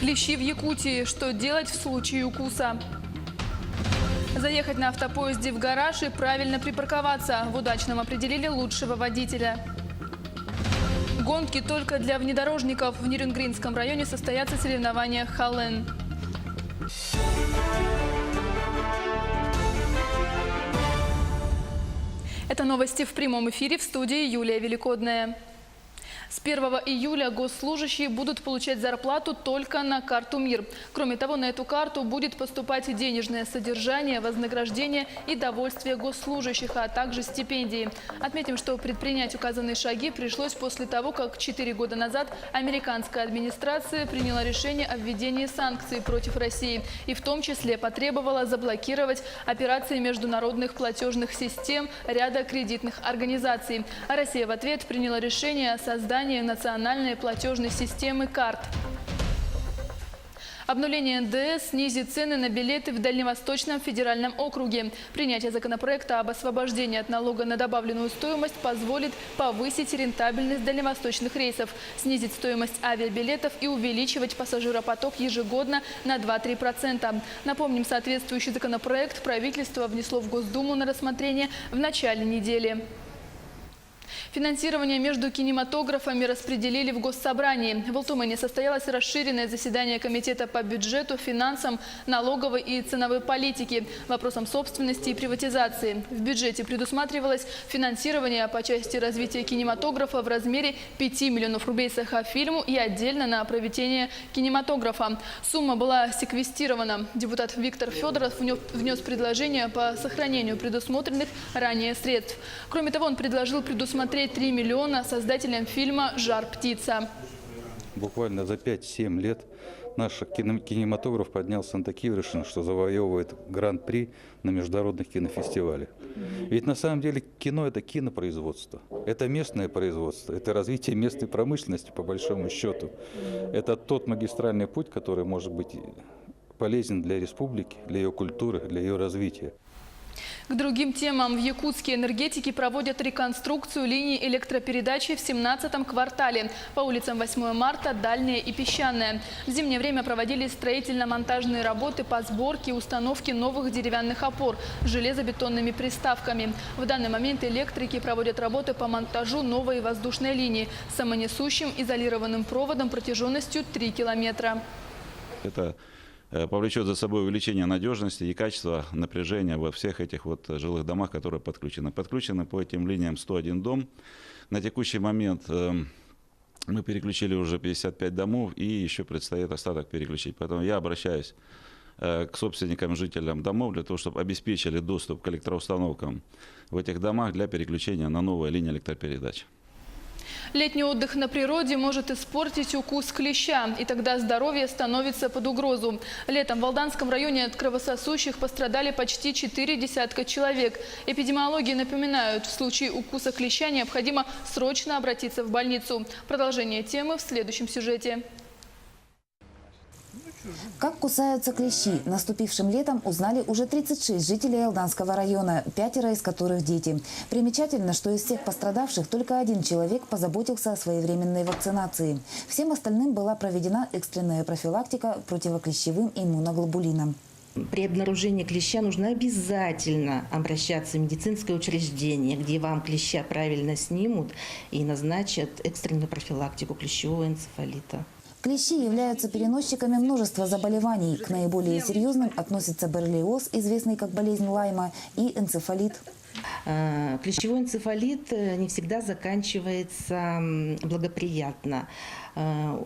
Клещи в Якутии. Что делать в случае укуса? Заехать на автопоезде в гараж и правильно припарковаться. В удачном определили лучшего водителя. Гонки только для внедорожников. В Нерюнгринском районе состоятся соревнования «Хален». Это новости в прямом эфире, в студии Юлия Великодная. С 1 июля госслужащие будут получать зарплату только на карту МИР. Кроме того, на эту карту будет поступать денежное содержание, вознаграждение и довольствие госслужащих, а также стипендии. Отметим, что предпринять указанные шаги пришлось после того, как 4 года назад американская администрация приняла решение о введении санкций против России и в том числе потребовала заблокировать операции международных платежных систем ряда кредитных организаций. А Россия в ответ приняла решение о создании национальной платежной системы карт. Обнуление НДС снизит цены на билеты в Дальневосточном федеральном округе. Принятие законопроекта об освобождении от налога на добавленную стоимость позволит повысить рентабельность дальневосточных рейсов, снизить стоимость авиабилетов и увеличивать пассажиропоток ежегодно на 2–3%. Напомним, соответствующий законопроект правительство внесло в Госдуму на рассмотрение в начале недели. Финансирование между кинематографами распределили в Госсобрании. В Ултумане состоялось расширенное заседание Комитета по бюджету, финансам, налоговой и ценовой политике, вопросам собственности и приватизации. В бюджете предусматривалось финансирование по части развития кинематографа в размере 5 миллионов рублей Сахафильму и отдельно на проведение кинематографа. Сумма была секвестирована. Депутат Виктор Федоров внес предложение по сохранению предусмотренных ранее средств. Кроме того, он предложил предусмотреть 3 миллиона создателям фильма «Жар птица». Буквально за 5–7 лет наш кинематограф поднялся на такие вершины, что завоевывает гран-при на международных кинофестивалях. Ведь на самом деле кино – это кинопроизводство, это местное производство, это развитие местной промышленности по большому счету. Это тот магистральный путь, который может быть полезен для республики, для ее культуры, для ее развития. К другим темам. В Якутске энергетики проводят реконструкцию линий электропередачи в 17-м квартале по улицам 8 марта, Дальняя и Песчаная. В зимнее время проводились строительно-монтажные работы по сборке и установке новых деревянных опор с железобетонными приставками. В данный момент электрики проводят работы по монтажу новой воздушной линии с самонесущим изолированным проводом протяженностью 3 километра. Это повлечет за собой увеличение надежности и качества напряжения во всех этих жилых домах, которые подключены. Подключены по этим линиям 101 дом. На текущий момент мы переключили уже 55 домов и еще предстоит остаток переключить. Поэтому я обращаюсь к собственникам, жителям домов для того, чтобы обеспечили доступ к электроустановкам в этих домах для переключения на новые линии электропередач. Летний отдых на природе может испортить укус клеща, и тогда здоровье становится под угрозу. Летом в Алданском районе от кровососущих пострадали почти 4 десятка человек. Эпидемиологи напоминают, в случае укуса клеща необходимо срочно обратиться в больницу. Продолжение темы в следующем сюжете. Как кусаются клещи, наступившим летом узнали уже 36 жителей Алданского района, 5 из которых дети. Примечательно, что из всех пострадавших только 1 человек позаботился о своевременной вакцинации. Всем остальным была проведена экстренная профилактика противоклещевым иммуноглобулином. При обнаружении клеща нужно обязательно обращаться в медицинское учреждение, где вам клеща правильно снимут и назначат экстренную профилактику клещевого энцефалита. Клещи являются переносчиками множества заболеваний. К наиболее серьезным относятся боррелиоз, известный как болезнь Лайма, и энцефалит. Клещевой энцефалит не всегда заканчивается благоприятно.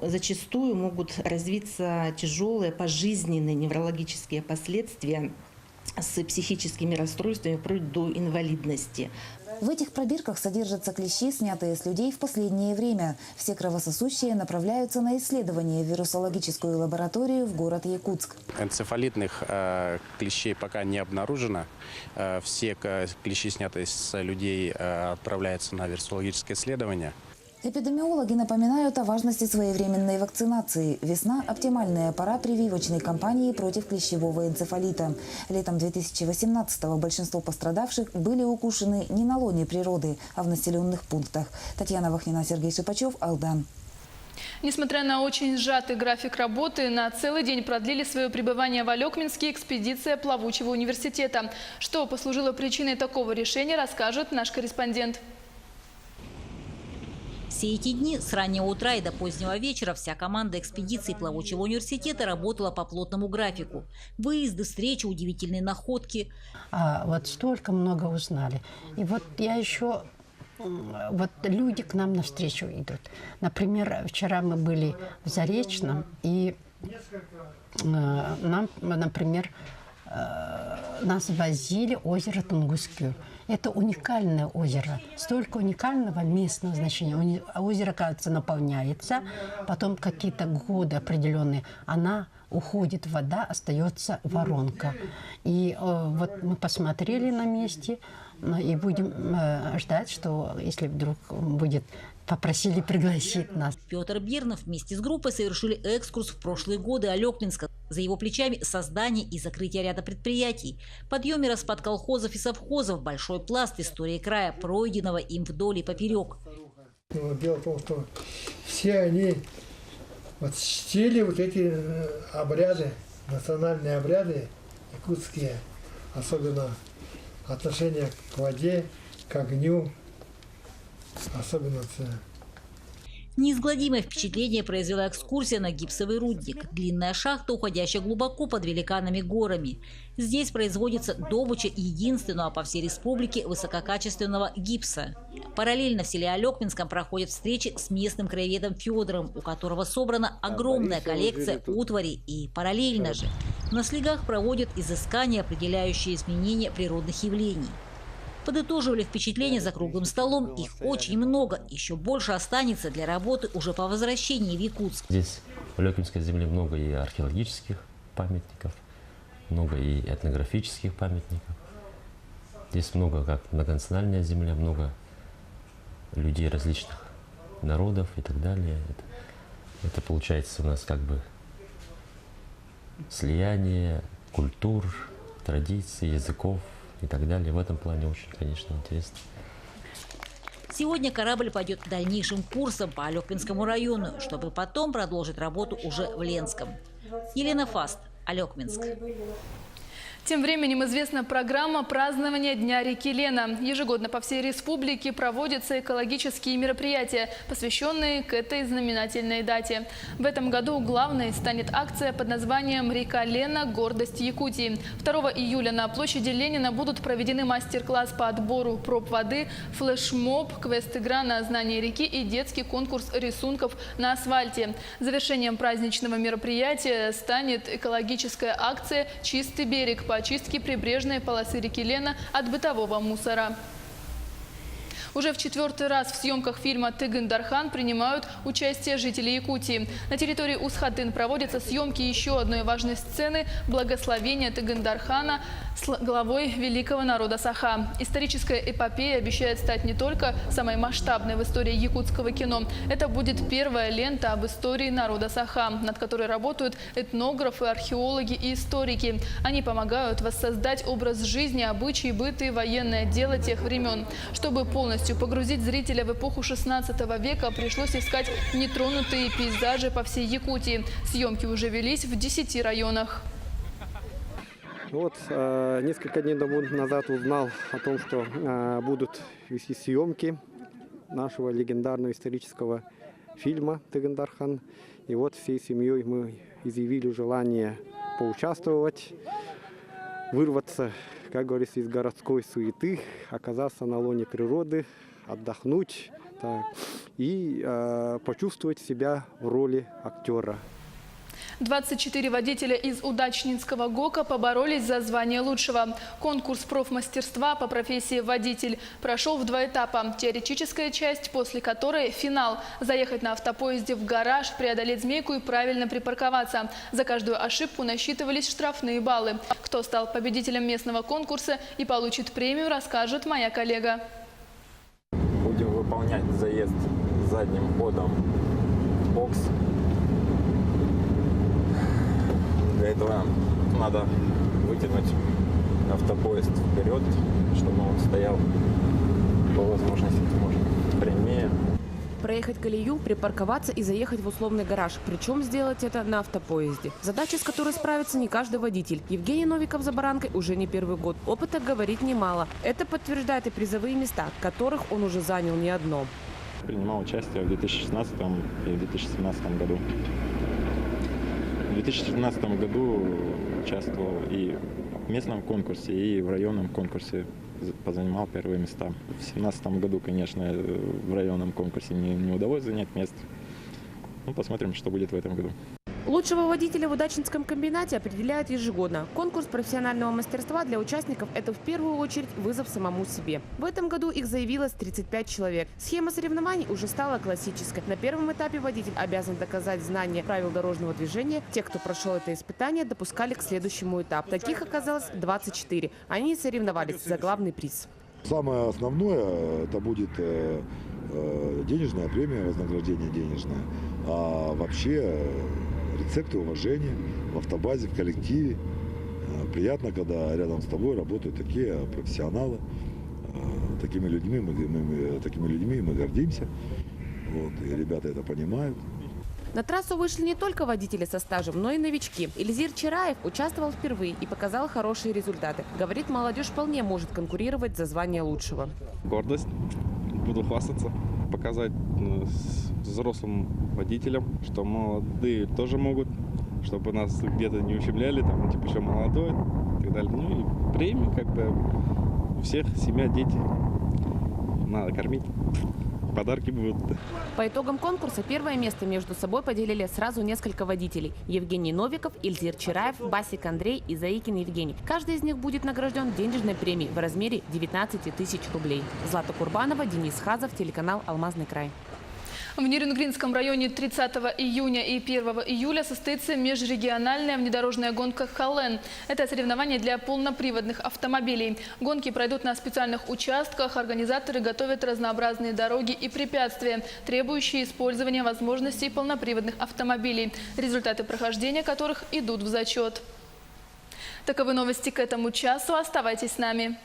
Зачастую могут развиться тяжелые пожизненные неврологические последствия с психическими расстройствами вплоть до инвалидности. В этих пробирках содержатся клещи, снятые с людей в последнее время. Все кровососущие направляются на исследование в вирусологическую лабораторию в город Якутск. Энцефалитных клещей пока не обнаружено. Все клещи, снятые с людей, отправляются на вирусологическое исследование. Эпидемиологи напоминают о важности своевременной вакцинации. Весна – оптимальная пора прививочной кампании против клещевого энцефалита. Летом 2018-го большинство пострадавших были укушены не на лоне природы, а в населенных пунктах. Татьяна Вахнина, Сергей Шипачев, Алдан. Несмотря на очень сжатый график работы, на целый день продлили свое пребывание в Алекминске экспедиция Плавучего университета. Что послужило причиной такого решения, расскажет наш корреспондент. Все эти дни с раннего утра и до позднего вечера вся команда экспедиции Плавучего университета работала по плотному графику. Выезды, встречи, удивительные находки. Вот столько много узнали. И вот я еще... Вот люди к нам навстречу идут. Например, вчера мы были в Заречном, и нам, например, нас возили озеро Тунгускю. Это уникальное озеро. Столько уникального местного значения. Озеро, кажется, наполняется, потом какие-то годы определенные, она уходит, вода, остается воронка. И вот мы посмотрели на месте, и будем ждать, что если вдруг будет, попросили пригласить нас. Петр Бирнов вместе с группой совершили экскурс в прошлые годы Алекминска. За его плечами создание и закрытие ряда предприятий. Подъем и распад колхозов и совхозов, большой пласт истории края, пройденного им вдоль и поперек. Дело в том, что все они вот чтили вот эти обряды, национальные обряды якутские, особенно отношение к воде, к огню, особенно Неизгладимое впечатление произвела экскурсия на гипсовый рудник. Длинная шахта, уходящая глубоко под великанами горами. Здесь производится добыча единственного по всей республике высококачественного гипса. Параллельно в селе Алекминском проходят встречи с местным краеведом Федором, у которого собрана огромная коллекция утвари. И параллельно же на слегах проводят изыскания, определяющие изменения природных явлений. Подытоживали впечатления за круглым столом. Их очень много. Еще больше останется для работы уже по возвращении в Якутск. Здесь в Алекминской земле много и археологических памятников, много и этнографических памятников. Здесь много, как многонациональная земля, много людей различных народов и так далее. Это получается у нас как бы слияние культур, традиций, языков и так далее. В этом плане очень, конечно, интересно. Сегодня корабль пойдет дальнейшим курсом по Алекминскому району, чтобы потом продолжить работу уже в Ленском. Елена Фаст, Алекминск. Тем временем известна программа празднования Дня реки Лена. Ежегодно по всей республике проводятся экологические мероприятия, посвященные к этой знаменательной дате. В этом году главной станет акция под названием «Река Лена. Гордость Якутии». 2 июля на площади Ленина будут проведены мастер-класс по отбору проб воды, флешмоб, квест-игра на знание реки и детский конкурс рисунков на асфальте. Завершением праздничного мероприятия станет экологическая акция «Чистый берег» по очистке прибрежной полосы реки Лена от бытового мусора. Уже в 4-й раз в съемках фильма «Тыгын-Дархан» принимают участие жители Якутии. На территории Усхатын проводятся съемки еще одной важной сцены – благословения Тыгын-Дархана с главой великого народа Саха. Историческая эпопея обещает стать не только самой масштабной в истории якутского кино. Это будет первая лента об истории народа Саха, над которой работают этнографы, археологи и историки. Они помогают воссоздать образ жизни, обычаи, быт и военное дело тех времен. Чтобы полностью погрузить зрителя в эпоху 16 века, пришлось искать нетронутые пейзажи по всей Якутии. Съемки уже велись в 10 районах. Вот несколько дней назад узнал о том, что будут вести съемки нашего легендарного исторического фильма «Тыгын-Дархан». И вот всей семьей мы изъявили желание поучаствовать, вырваться, как говорится, из городской суеты, оказаться на лоне природы, отдохнуть и почувствовать себя в роли актера. 24 водителя из Удачнинского ГОКа поборолись за звание лучшего. Конкурс профмастерства по профессии водитель прошел в 2 этапа. Теоретическая часть, после которой финал – заехать на автопоезде в гараж, преодолеть змейку и правильно припарковаться. За каждую ошибку насчитывались штрафные баллы. Кто стал победителем местного конкурса и получит премию, расскажет моя коллега. Будем выполнять заезд задним ходом в бокс. Для этого надо вытянуть автопоезд вперед, чтобы он стоял по возможности как можно прямее. проехать колею, припарковаться и заехать в условный гараж. Причем сделать это на автопоезде. Задача, с которой справится не каждый водитель. Евгений Новиков за баранкой уже не первый год. Опыта говорит немало. Это подтверждает и призовые места, которых он уже занял не одно. Принимал участие в 2016 и 2017 году. В 2017 году участвовал и в местном конкурсе, и в районном конкурсе. Позанимал первые места. В 2017 году, конечно, в районном конкурсе не удалось занять место. Ну, посмотрим, что будет в этом году. Лучшего водителя в Удачненском комбинате определяют ежегодно. Конкурс профессионального мастерства для участников – это в первую очередь вызов самому себе. В этом году их заявилось 35 человек. Схема соревнований уже стала классической. На первом этапе водитель обязан доказать знание правил дорожного движения. Те, кто прошел это испытание, допускали к следующему этапу. Таких оказалось 24. Они соревновались за главный приз. Самое основное – это будет денежная премия, вознаграждение денежное. А вообще рецепты уважения в автобазе, в коллективе. Приятно, когда рядом с тобой работают такие профессионалы. Такими людьми мы гордимся. Вот, и ребята это понимают. На трассу вышли не только водители со стажем, но и новички. Эльзир Чираев участвовал впервые и показал хорошие результаты. Говорит, молодежь вполне может конкурировать за звание лучшего. Гордость. Буду хвастаться, показать взрослым водителям, что молодые тоже могут, чтобы нас где-то не ущемляли, там, типа, еще молодой и так далее. Ну и премии, как бы, у всех семья, дети. Надо кормить. Подарки будут. По итогам конкурса первое место между собой поделили сразу несколько водителей. Евгений Новиков, Эльзир Чираев, Басик Андрей и Заикин Евгений. Каждый из них будет награжден денежной премией в размере 19 тысяч рублей. Злата Курбанова, Денис Хазов, телеканал «Алмазный край». В Нерюнгринском районе 30 июня и 1 июля состоится межрегиональная внедорожная гонка «Хален». Это соревнование для полноприводных автомобилей. Гонки пройдут на специальных участках. Организаторы готовят разнообразные дороги и препятствия, требующие использования возможностей полноприводных автомобилей, результаты прохождения которых идут в зачет. Таковы новости к этому часу. Оставайтесь с нами.